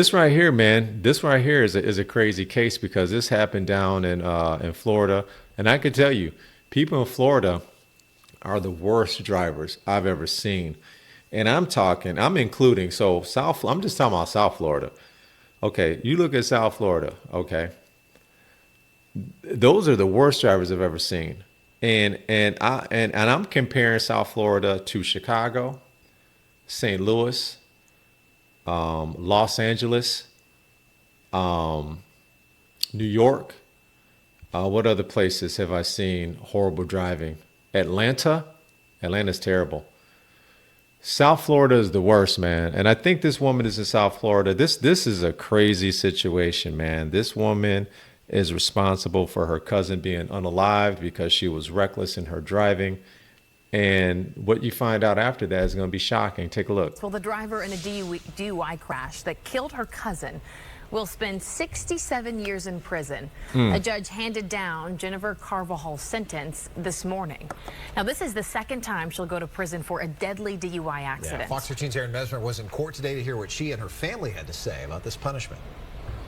This right here, man, this right here is a crazy case because this happened down in Florida, and I can tell you, people in Florida are the worst drivers I've ever seen. And I'm including, so I'm just talking about South Florida. Okay, you look at South Florida, okay, those are the worst drivers I've ever seen. And I'm comparing South Florida to Chicago, St. Louis, Los Angeles, um, New York. What other places have I seen horrible driving? Atlanta. Atlanta's terrible. South Florida is the worst, man. And I think this woman is in South Florida. This is a crazy situation, man. This woman is responsible for her cousin being unalived because she was reckless in her driving. And what you find out after that is going to be shocking. Take a look. Well, the driver in a DUI crash that killed her cousin will spend 67 years in prison. A judge handed down Jennifer Carvajal's sentence this morning. Now, this is the second time she'll go to prison for a deadly DUI accident. Yeah, Fox 13's Aaron Mesmer was in court today to hear what she and her family had to say about this punishment.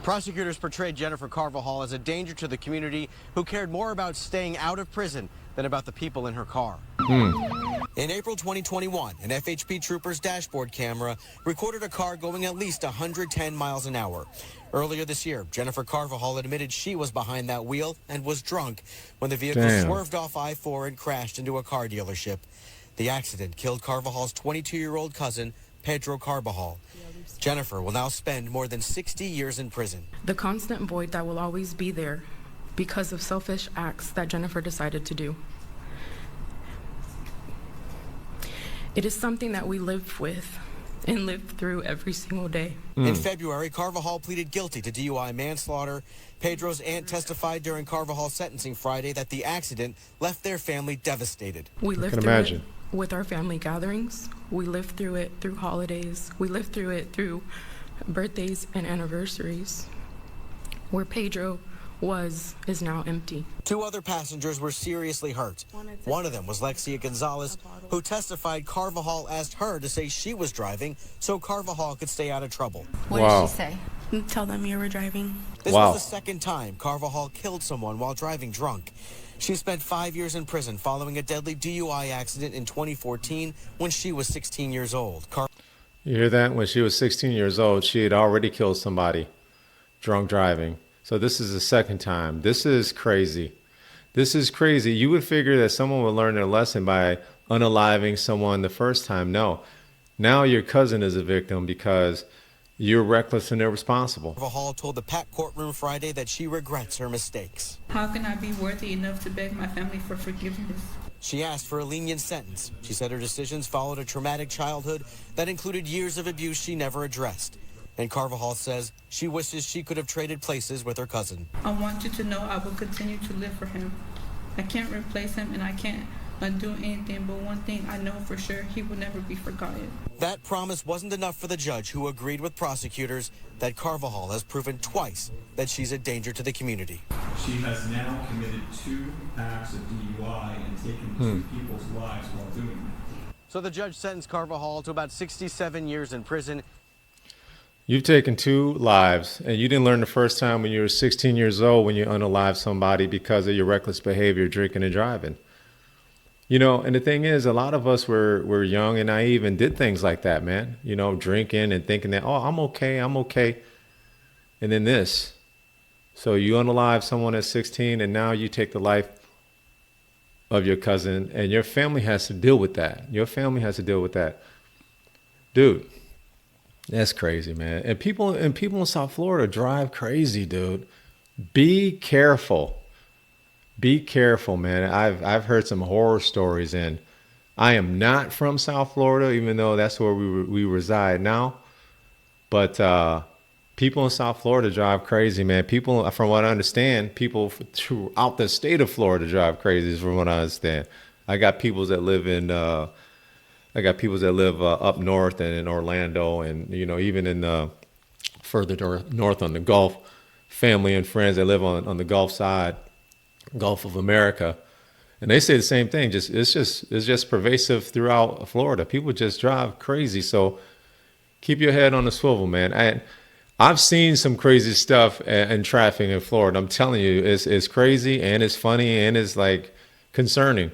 Prosecutors portrayed Jennifer Carvajal as a danger to the community who cared more about staying out of prison than about the people in her car. In April 2021, an FHP trooper's dashboard camera recorded a car going at least 110 miles an hour. Earlier this year, Jennifer Carvajal admitted she was behind that wheel and was drunk when the vehicle swerved off I-4 and crashed into a car dealership. The accident killed Carvajal's 22-year-old cousin, Pedro Carvajal. Jennifer will now spend more than 60 years in prison. The constant void that will always be there because of selfish acts that Jennifer decided to do. It is something that we live with and live through every single day. In February, Carvajal pleaded guilty to DUI manslaughter. Pedro's aunt testified during Carvajal's sentencing Friday that the accident left their family devastated. We live through it with our family gatherings. We live through it through holidays. We live through it through birthdays and anniversaries. Where Pedro is now empty. Two other passengers were seriously hurt. One of them was Lexia Gonzalez, who testified Carvajal asked her to say she was driving so Carvajal could stay out of trouble. What did she say? Tell them you were driving. This was the second time Carvajal killed someone while driving drunk. She spent 5 years in prison following a deadly DUI accident in 2014 when she was 16 years old. You hear that? When she was 16 years old, she had already killed somebody drunk driving. So this is the second time. This is crazy. This is crazy. You would figure that someone would learn their lesson by unaliving someone the first time. No. Now your cousin is a victim because you're reckless and irresponsible. Carvajal told the packed courtroom Friday that she regrets her mistakes. How can I be worthy enough to beg my family for forgiveness? She asked for a lenient sentence. She said her decisions followed a traumatic childhood that included years of abuse she never addressed. And Carvajal says she wishes she could have traded places with her cousin. I want you to know I will continue to live for him. I can't replace him and I can't undo anything, but one thing I know for sure, he will never be forgotten. That promise wasn't enough for the judge, who agreed with prosecutors that Carvajal has proven twice that she's a danger to the community. She has now committed 2 acts of DUI and taken 2 people's lives while doing it. So the judge sentenced Carvajal to about 67 years in prison. You've taken 2 lives, and you didn't learn the first time when you were 16 years old when you unalived somebody because of your reckless behavior, drinking and driving. You know, and the thing is, a lot of us were young and naive and did things like that, man. You know, drinking and thinking that, oh, I'm okay. And then this. So you unalive someone at 16, and now you take the life of your cousin, and your family has to deal with that. Your family has to deal with that. Dude. That's crazy, man. And people in South Florida drive crazy, dude. Be careful. Be careful, man. I've heard some horror stories, and I am not from South Florida, even though that's where we reside now. But people in South Florida drive crazy, man. People, from what I understand, people throughout the state of Florida drive crazy, from what I understand. I got people that live up north and in Orlando, and you know, even in further north on the Gulf, family and friends that live on the Gulf side, Gulf of America, and they say the same thing. It's just pervasive throughout Florida. People just drive crazy. So keep your head on the swivel, man. I've seen some crazy stuff in traffic in Florida. I'm telling you, it's crazy and it's funny and it's like concerning.